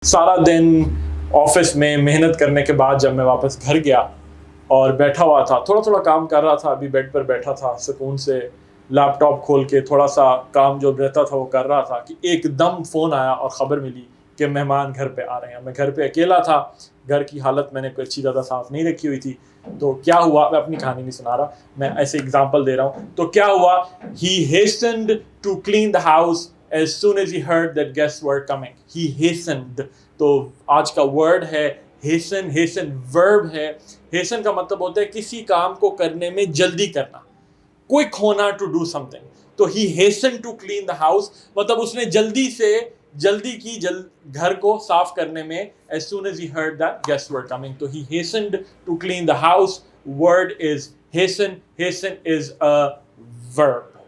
सारा दिन ऑफिस में मेहनत करने के बाद जब मैं वापस घर गया और बैठा हुआ था, थोड़ा थोड़ा काम कर रहा था, अभी बेड पर बैठा था सुकून से, लैपटॉप खोल के थोड़ा सा काम जो रहता था वो कर रहा था कि एकदम फ़ोन आया और ख़बर मिली कि मेहमान घर पे आ रहे हैं। मैं घर पे अकेला था, घर की हालत मैंने कोई अच्छी ज़्यादा साफ़ नहीं रखी हुई थी। तो क्या हुआ, मैं अपनी कहानी नहीं सुना रहा, मैं ऐसे एग्जांपल दे रहा हूँ। तो क्या हुआ, he hastened to clean the house as soon as he heard that guests were coming. He hastened, तो आज का वर्ड है हेसन। हेसन वर्ब है। हेसन का मतलब होता है किसी काम को करने में जल्दी करना, क्विक होना, टू डू समथिंग। तो he has to clean the house मतलब उसने जल्दी की घर को साफ करने में, as soon as he heard that guests were coming. तो he hastened to clean the house. Word is hasten. Hasten is a verb.